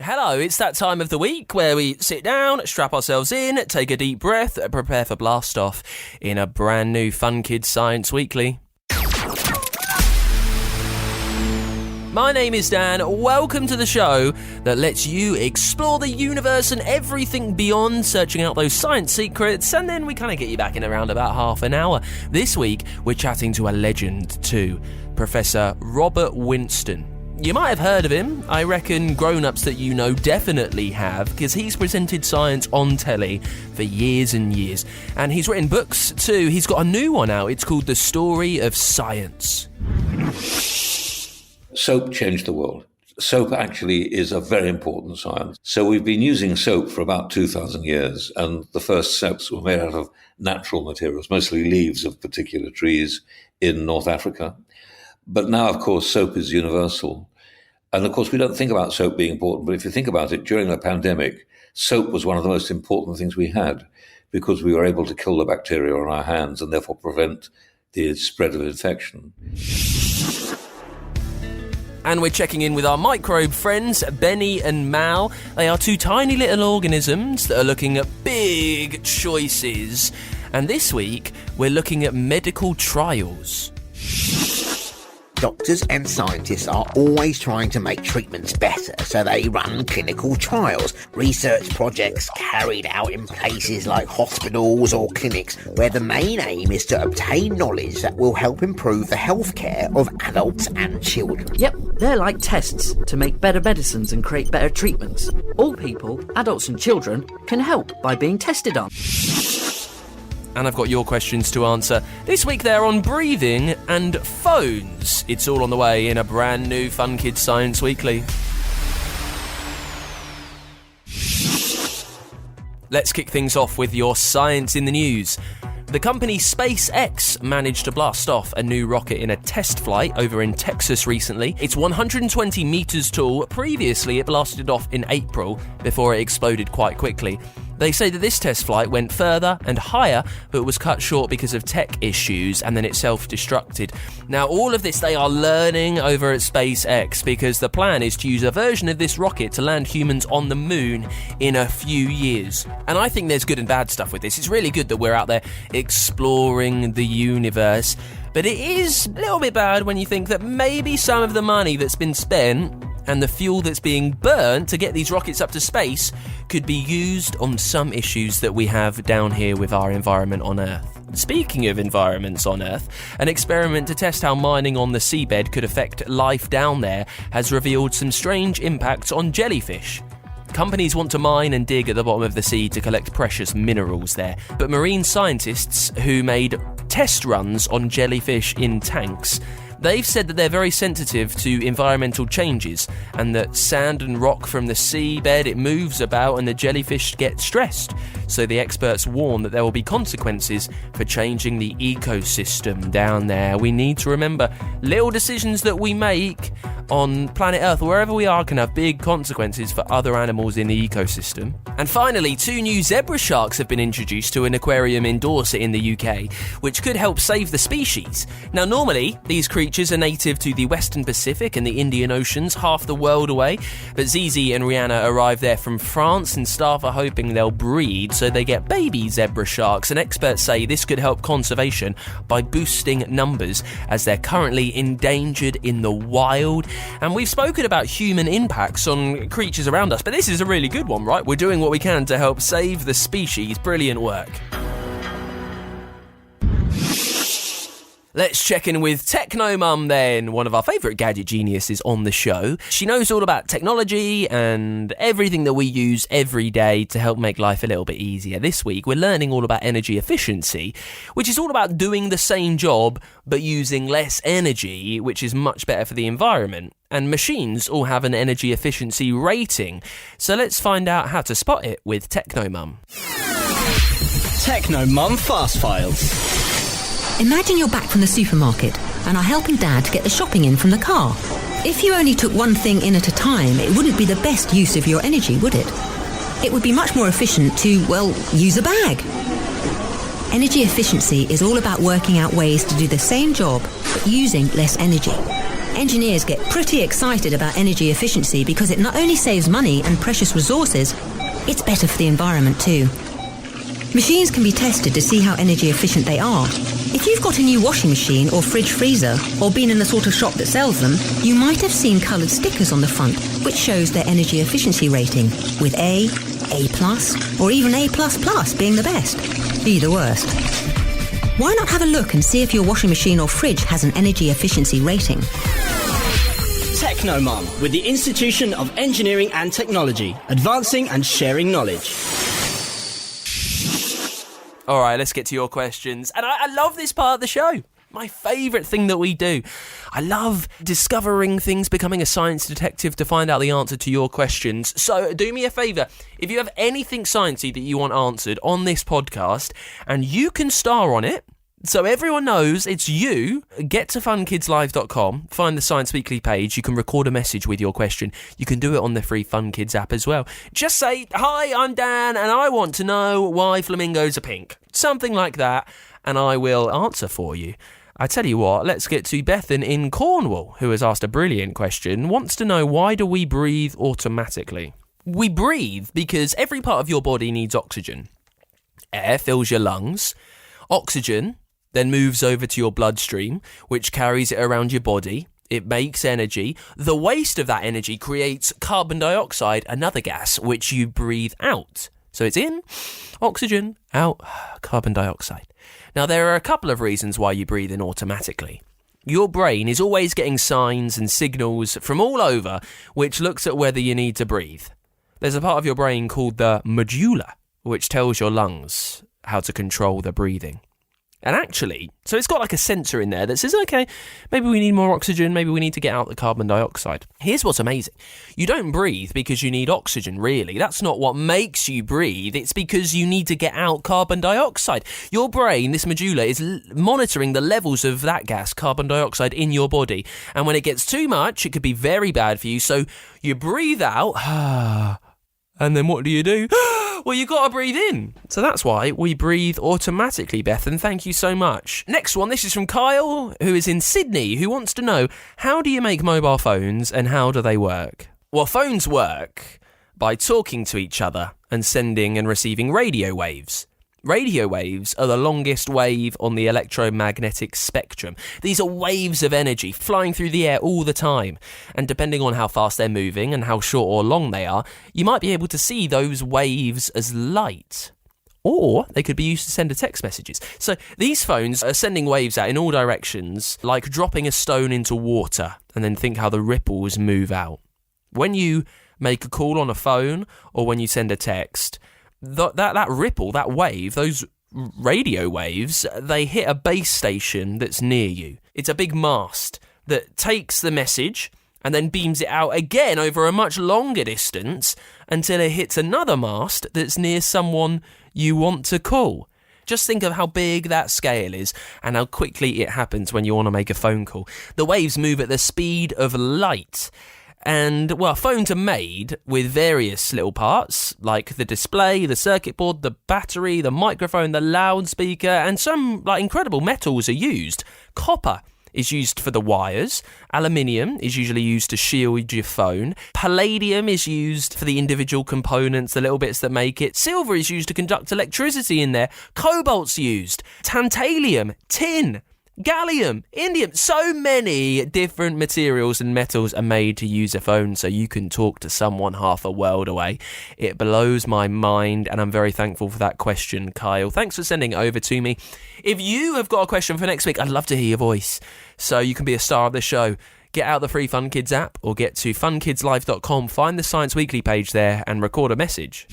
Hello, it's that time of the week where we sit down, strap ourselves in, take a deep breath, and prepare for blast off in a brand new Fun Kids Science Weekly. My name is Dan. Welcome to the show that lets you explore the universe and everything beyond, searching out those science secrets, and then we kind of get you back in around about half an hour. This week, we're chatting to a legend too, Professor Robert Winston. You might have heard of him. I reckon grown-ups that you know definitely have, because he's presented science on telly for years and years. And he's written books too. He's got a new one out. It's called The Story of Science. Soap changed the world. Soap actually is a very important science. So we've been using soap for about 2,000 years, and the first soaps were made out of natural materials, mostly leaves of particular trees in North Africa. But now, of course, soap is universal. And of course, we don't think about soap being important, but if you think about it, during the pandemic, soap was one of the most important things we had because we were able to kill the bacteria on our hands and therefore prevent the spread of infection. And we're checking in with our microbe friends, Benny and Mal. They are two tiny little organisms that are looking at big choices. And this week, we're looking at medical trials. Doctors and scientists are always trying to make treatments better, so they run clinical trials, research projects carried out in places like hospitals or clinics, where the main aim is to obtain knowledge that will help improve the healthcare of adults and children. Yep, they're like tests to make better medicines and create better treatments. All people, adults and children, can help by being tested on. And I've got your questions to answer. This week they're on breathing and phones. It's all on the way in a brand new Fun Kids Science Weekly. Let's kick things off with your science in the news. The company SpaceX managed to blast off a new rocket in a test flight over in Texas recently. It's 120 meters tall. Previously, it blasted off in April before it exploded quite quickly. They say that this test flight went further and higher, but was cut short because of tech issues, and then it self-destructed. Now, all of this they are learning over at SpaceX, because the plan is to use a version of this rocket to land humans on the moon in a few years. And I think there's good and bad stuff with this. It's really good that we're out there exploring the universe, but it is a little bit bad when you think that maybe some of the money that's been spent and the fuel that's being burnt to get these rockets up to space could be used on some issues that we have down here with our environment on Earth. Speaking of environments on Earth, an experiment to test how mining on the seabed could affect life down there has revealed some strange impacts on jellyfish. Companies want to mine and dig at the bottom of the sea to collect precious minerals there, but marine scientists who made test runs on jellyfish in tanks, they've said that they're very sensitive to environmental changes and that sand and rock from the seabed, it moves about and the jellyfish get stressed. So the experts warn that there will be consequences for changing the ecosystem down there. We need to remember, little decisions that we make on planet Earth, wherever we are, can have big consequences for other animals in the ecosystem. And finally, 2 new zebra sharks have been introduced to an aquarium in Dorset in the UK, which could help save the species. Now, normally, these creatures are native to the Western Pacific and the Indian Oceans, half the world away, but Zizi and Rihanna arrived there from France, and staff are hoping they'll breed so they get baby zebra sharks, and experts say this could help conservation by boosting numbers, as they're currently endangered in the wild. And we've spoken about human impacts on creatures around us, but this is a really good one, right? We're doing what we can to help save the species. Brilliant work. Let's check in with Techno-mom then, one of our favourite gadget geniuses on the show. She knows all about technology and everything that we use every day to help make life a little bit easier. This week, we're learning all about energy efficiency, which is all about doing the same job but using less energy, which is much better for the environment. And machines all have an energy efficiency rating. So let's find out how to spot it with Techno-mom. Techno-mom Fast Files. Imagine you're back from the supermarket and are helping Dad to get the shopping in from the car. If you only took one thing in at a time, it wouldn't be the best use of your energy, would it? It would be much more efficient to, well, use a bag. Energy efficiency is all about working out ways to do the same job but using less energy. engineers get pretty excited about energy efficiency because it not only saves money and precious resources, it's better for the environment too. Machines can be tested to see how energy efficient they are. If you've got a new washing machine or fridge freezer, or been in the sort of shop that sells them, you might have seen coloured stickers on the front which shows their energy efficiency rating, with A+, or even A++ being the best. Be the worst. Why not have a look and see if your washing machine or fridge has an energy efficiency rating? Techno-mom, with the Institution of Engineering and Technology, advancing and sharing knowledge. All right, let's get to your questions. And I love this part of the show. My favourite thing that we do. I love discovering things, becoming a science detective to find out the answer to your questions. So do me a favour. If you have anything sciencey that you want answered on this podcast, and you can star on it, so everyone knows it's you, get to funkidslive.com, find the Science Weekly page, you can record a message with your question. You can do it on the free Fun Kids app as well. Just say, "Hi, I'm Dan, and I want to know why flamingos are pink." Something like that, and I will answer for you. I tell you what, let's get to Bethan in Cornwall, who has asked a brilliant question, wants to know, why do we breathe automatically? We breathe because every part of your body needs oxygen. Air fills your lungs. Oxygen then moves over to your bloodstream, which carries it around your body. It makes energy. The waste of that energy creates carbon dioxide, another gas, which you breathe out. So it's in, oxygen, out, carbon dioxide. Now, there are a couple of reasons why you breathe in automatically. Your brain is always getting signs and signals from all over, which looks at whether you need to breathe. There's a part of your brain called the medulla, which tells your lungs how to control the breathing. And actually, so it's got like a sensor in there that says, okay, maybe we need more oxygen, maybe we need to get out the carbon dioxide. Here's what's amazing. You don't breathe because you need oxygen, really. That's not what makes you breathe. It's because you need to get out carbon dioxide. Your brain, this medulla, is monitoring the levels of that gas, carbon dioxide, in your body. And when it gets too much, it could be very bad for you. So you breathe out, and then what do? Well, you got to breathe in. So that's why we breathe automatically, Beth, and thank you so much. Next one, this is from Kyle, who is in Sydney, who wants to know, how do you make mobile phones and how do they work? Well, phones work by talking to each other and sending and receiving radio waves. Radio waves are the longest wave on the electromagnetic spectrum. These are waves of energy flying through the air all the time. And depending on how fast they're moving and how short or long they are, you might be able to see those waves as light. Or they could be used to send text messages. So these phones are sending waves out in all directions, like dropping a stone into water, and then think how the ripples move out. When you make a call on a phone or when you send a text, that ripple, that wave, those radio waves, they hit a base station that's near you. It's a big mast that takes the message and then beams it out again over a much longer distance until it hits another mast that's near someone you want to call. Just think of how big that scale is and how quickly it happens when you want to make a phone call. The waves move at the speed of light. And, well, phones are made with various little parts, like the display, the circuit board, the battery, the microphone, the loudspeaker, and some, incredible metals are used. Copper is used for the wires. Aluminium is usually used to shield your phone. Palladium is used for the individual components, the little bits that make it. Silver is used to conduct electricity in there. Cobalt's used. Tantalum, tin, gallium, indium, so many different materials and metals are made to use a phone so you can talk to someone half a world away. It blows my mind, and I'm very thankful for that question, Kyle. Thanks for sending it over to me. If you have got a question for next week, I'd love to hear your voice, so you can be a star of the show. Get out the free Fun Kids app or get to funkidslive.com, find the Science Weekly page there and record a message.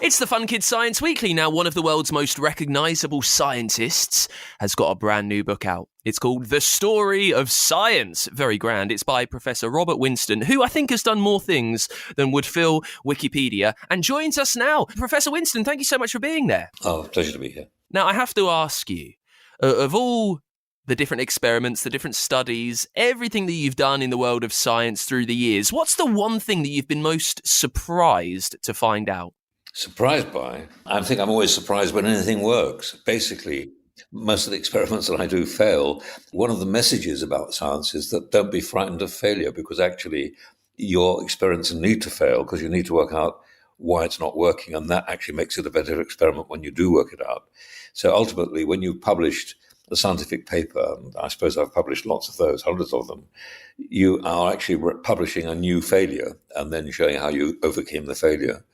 It's the Fun Kids Science Weekly. Now, one of the world's most recognisable scientists has got a brand new book out. It's called The Story of Science. Very grand. It's by Professor Robert Winston, who I think has done more things than would fill Wikipedia, and joins us now. Professor Winston, thank you so much for being there. Oh, pleasure to be here. Now, I have to ask you, of all the different experiments, the different studies, everything that you've done in the world of science through the years, what's the one thing that you've been most surprised to find out? Surprised by? I think I'm always surprised when anything works. Basically, most of the experiments that I do fail. One of the messages about science is that don't be frightened of failure, because actually your experiments need to fail because you need to work out why it's not working, and that actually makes it a better experiment when you do work it out. So ultimately, when you've published a scientific paper, and I suppose I've published lots of those, hundreds of them, you are actually publishing a new failure and then showing how you overcame the failure.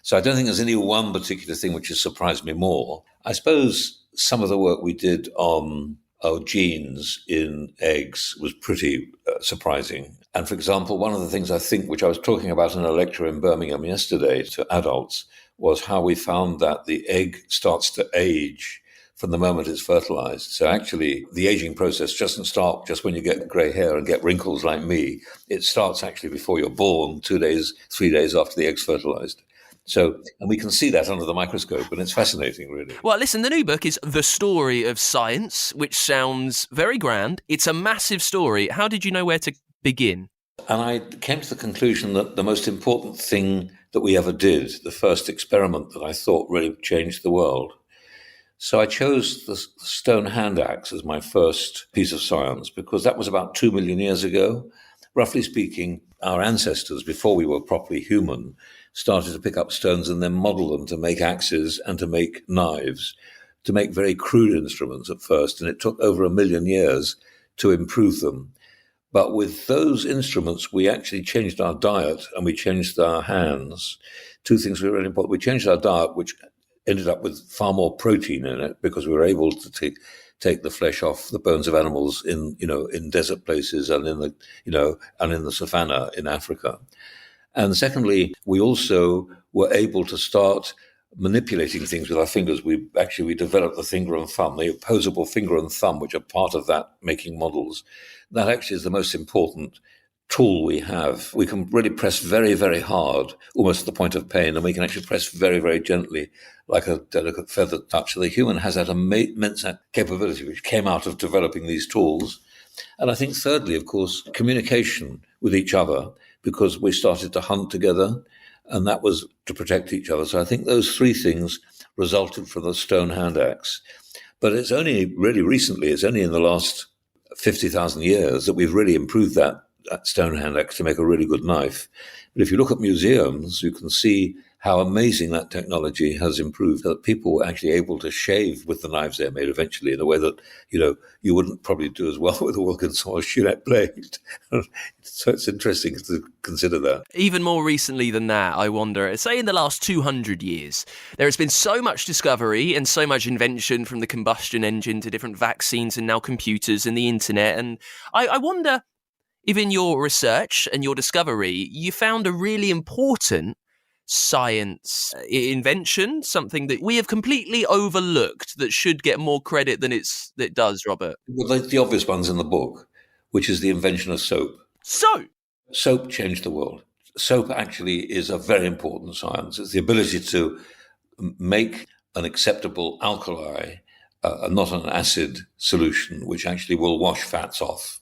So I don't think there's any one particular thing which has surprised me more. I suppose some of the work we did on genes in eggs was pretty surprising. And for example, one of the things I think, which I was talking about in a lecture in Birmingham yesterday to adults, was how we found that the egg starts to age from the moment it's fertilized. So actually, the aging process doesn't start just when you get grey hair and get wrinkles like me. It starts actually before you're born, 2 days, 3 days after the egg's fertilized. So, and we can see that under the microscope, and it's fascinating, really. Well, listen, the new book is The Story of Science, which sounds very grand. It's a massive story. How did you know where to begin? And I came to the conclusion that the most important thing that we ever did, the first experiment that I thought really changed the world. So I chose the stone hand axe as my first piece of science, because that was about 2 million years ago. Roughly speaking, our ancestors, before we were properly human, started to pick up stones and then model them to make axes and to make knives, to make very crude instruments at first. And it took over 1 million years to improve them. But with those instruments, we actually changed our diet and we changed our hands. Two things were really important. We changed our diet, which ended up with far more protein in it, because we were able to take the flesh off the bones of animals in desert places and in the savannah in Africa. And secondly, we also were able to start manipulating things with our fingers. We developed the finger and thumb, the opposable finger and thumb, which are part of that making models. That actually is the most important tool we have. We can really press very, very hard, almost to the point of pain, and we can actually press very, very gently, like a delicate feather touch. So the human has that immense capability, which came out of developing these tools. And I think thirdly, of course, communication with each other, because we started to hunt together, and that was to protect each other. So I think those three things resulted from the stone hand axe. But it's only really recently, it's only in the last 50,000 years that we've really improved that stone hand axe to make a really good knife. But if you look at museums, you can see how amazing that technology has improved, that people were actually able to shave with the knives they made eventually in a way that, you wouldn't probably do as well with a Wilkins or a Gillette blade. So it's interesting to consider that. Even more recently than that, I wonder, say in the last 200 years, there has been so much discovery and so much invention, from the combustion engine to different vaccines and now computers and the internet. And I wonder if in your research and your discovery, you found a really important science invention, something that we have completely overlooked that should get more credit than it does, Robert. Well, the obvious one's in the book, which is the invention of soap. Soap changed the world. Soap actually is a very important science. It's the ability to make an acceptable alkali, not an acid solution, which actually will wash fats off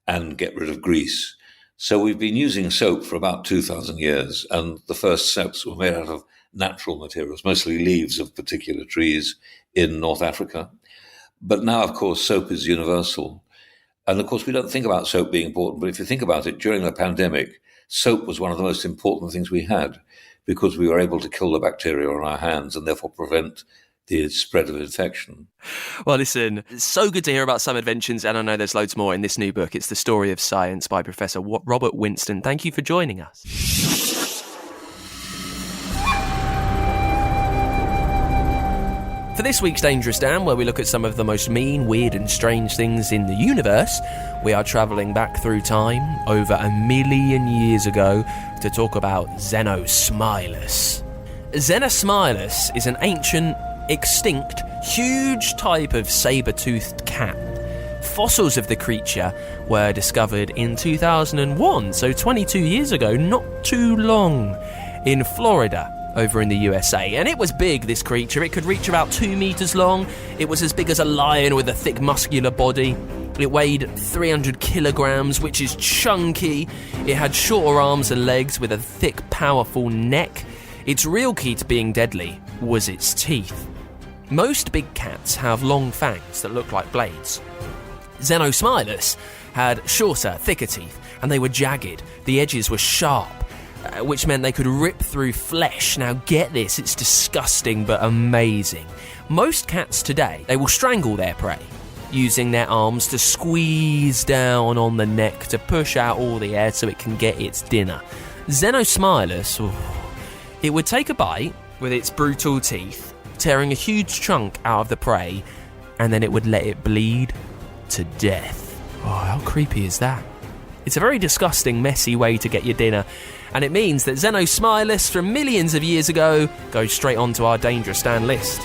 and get rid of grease. So we've been using soap for about 2,000 years, and the first soaps were made out of natural materials, mostly leaves of particular trees in North Africa. But now, of course, soap is universal. And of course, we don't think about soap being important, but if you think about it, during the pandemic, soap was one of the most important things we had, because we were able to kill the bacteria on our hands and therefore prevent the spread of infection. Well, listen, it's so good to hear about some inventions, and I know there's loads more in this new book. It's The Story of Science by Professor Robert Winston. Thank you for joining us. For this week's Dangerous Dan, where we look at some of the most mean, weird and strange things in the universe, we are travelling back through time over 1 million years ago to talk about Xenosmilus. Xenosmilus is an ancient, extinct, huge type of saber-toothed cat. Fossils of the creature were discovered in 2001, so 22 years ago, not too long, in Florida, over in the USA. And it was big, this creature. It could reach about 2 meters long. It was as big as a lion with a thick, muscular body. It weighed 300 kilograms, which is chunky. It had shorter arms and legs with a thick, powerful neck. Its real key to being deadly was its teeth. Most big cats have long fangs that look like blades. Xenosmilus had shorter, thicker teeth, and they were jagged. The edges were sharp, which meant they could rip through flesh. Now get this, it's disgusting but amazing. Most cats today, they will strangle their prey, using their arms to squeeze down on the neck to push out all the air so it can get its dinner. Xenosmilus, it would take a bite with its brutal teeth, tearing a huge chunk out of the prey, and then it would let it bleed to death. Oh, how creepy is that? It's a very disgusting, messy way to get your dinner, and it means that Xenosmilus from millions of years ago goes straight onto our Dangerous Dan list.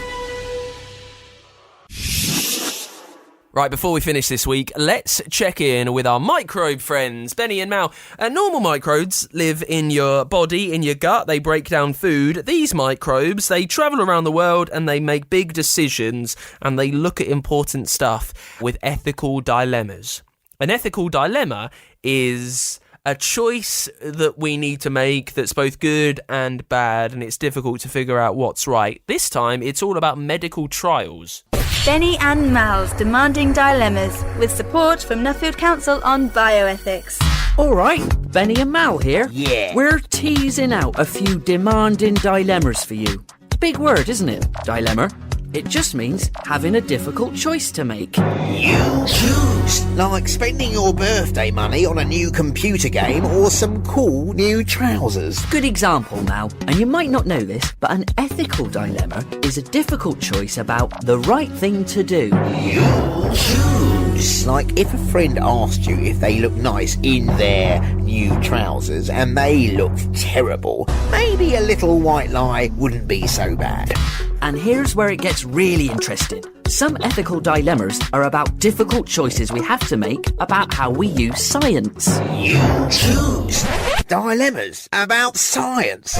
Right, before we finish this week, let's check in with our microbe friends, Benny and Mal. Normal microbes live in your body, in your gut. They break down food. These microbes, they travel around the world and they make big decisions and they look at important stuff with ethical dilemmas. An ethical dilemma is a choice that we need to make that's both good and bad, and it's difficult to figure out what's right. This time, it's all about medical trials. Benny and Mal's Demanding Dilemmas, with support from Nuffield Council on Bioethics. All right, Benny and Mal here. Yeah. We're teasing out a few demanding dilemmas for you. Big word, isn't it? Dilemma. It just means having a difficult choice to make. You choose. Like spending your birthday money on a new computer game or some cool new trousers. Good example now, and you might not know this, but an ethical dilemma is a difficult choice about the right thing to do. You choose. Like if a friend asked you if they look nice in their new trousers and they looked terrible, maybe a little white lie wouldn't be so bad. And here's where it gets really interesting. Some ethical dilemmas are about difficult choices we have to make about how we use science. You choose. Dilemmas about science.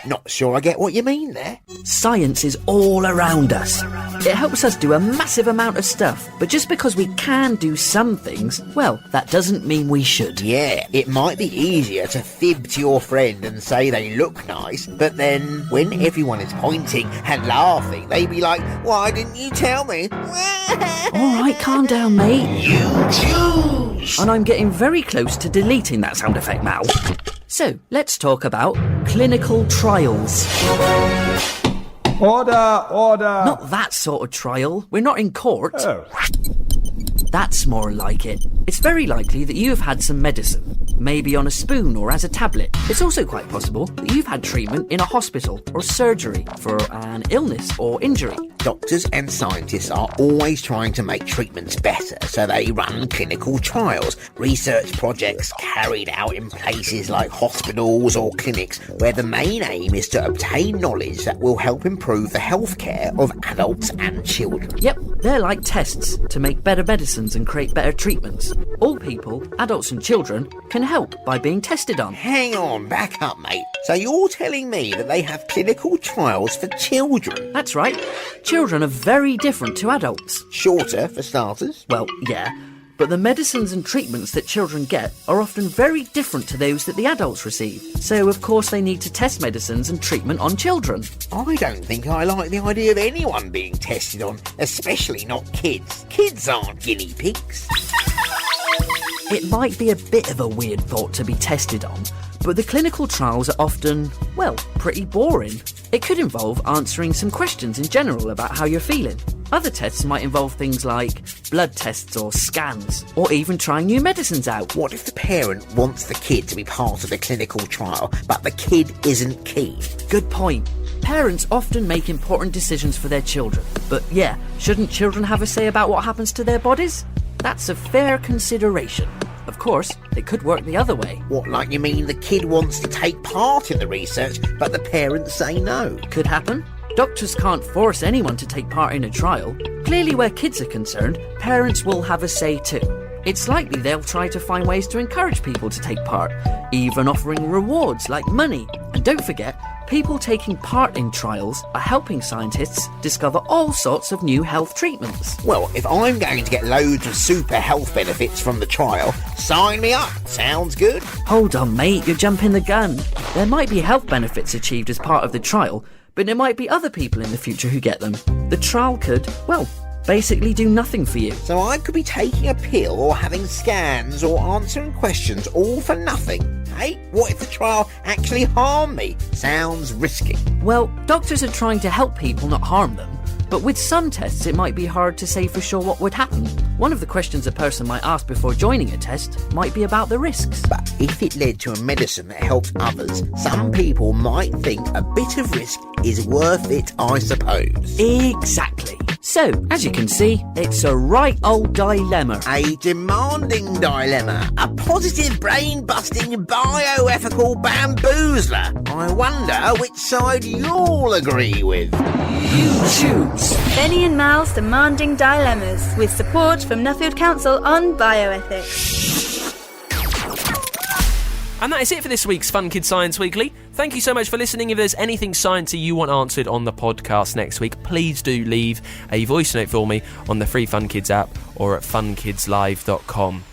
Not sure I get what you mean there. Science is all around us. It helps us do a massive amount of stuff, but just because we can do some things, well, that doesn't mean we should. Yeah, it might be easier to fib to your friend and say they look nice, but then when everyone is pointing and laughing, they be like, why didn't you tell me? All right, calm down, mate. You choose. And I'm getting very close to deleting that sound effect, Mal. So, let's talk about clinical trials. Order! Not that sort of trial. We're not in court. Oh. That's more like it. It's very likely that you have had some medicine, maybe on a spoon or as a tablet. It's also quite possible that you've had treatment in a hospital or surgery for an illness or injury. Doctors and scientists are always trying to make treatments better, so they run clinical trials, research projects carried out in places like hospitals or clinics, where the main aim is to obtain knowledge that will help improve the healthcare of adults and children. Yep, they're like tests to make better medicines and create better treatments. All people, adults and children, can help by being tested on. Hang on, back up, mate. So you're telling me that they have clinical trials for children? That's right. Children are very different to adults. Shorter, for starters. Well, yeah, but the medicines and treatments that children get are often very different to those that the adults receive. So, of course, they need to test medicines and treatment on children. I don't think I like the idea of anyone being tested on, especially not kids. Kids aren't guinea pigs. It might be a bit of a weird thought to be tested on, but the clinical trials are often, well, pretty boring. It could involve answering some questions in general about how you're feeling. Other tests might involve things like blood tests or scans, or even trying new medicines out. What if the parent wants the kid to be part of the clinical trial, but the kid isn't keen? Good point. Parents often make important decisions for their children. But yeah, shouldn't children have a say about what happens to their bodies? That's a fair consideration. Of course, it could work the other way. What, like you mean the kid wants to take part in the research, but the parents say no? Could happen. Doctors can't force anyone to take part in a trial. Clearly, where kids are concerned, parents will have a say too. It's likely they'll try to find ways to encourage people to take part, even offering rewards like money. And don't forget, people taking part in trials are helping scientists discover all sorts of new health treatments. Well, if I'm going to get loads of super health benefits from the trial, sign me up. Sounds good. Hold on, mate, you're jumping the gun. There might be health benefits achieved as part of the trial, but it might be other people in the future who get them. The trial could, well, basically do nothing for you. So I could be taking a pill or having scans or answering questions all for nothing. Hey, what if the trial actually harmed me? Sounds risky. Well, doctors are trying to help people, not harm them. But with some tests, it might be hard to say for sure what would happen. One of the questions a person might ask before joining a test might be about the risks. But if it led to a medicine that helps others, some people might think a bit of risk is worth it, I suppose. Exactly. So, as you can see, it's a right old dilemma. A demanding dilemma. A positive brain-busting bioethical bamboozler. I wonder which side you'll agree with. You choose. Benny and Mal's Demanding Dilemmas, with support from Nuffield Council on bioethics. And that is it for this week's Fun Kids Science Weekly. Thank you so much for listening. If there's anything sciencey you want answered on the podcast next week, please do leave a voice note for me on the free Fun Kids app or at funkidslive.com.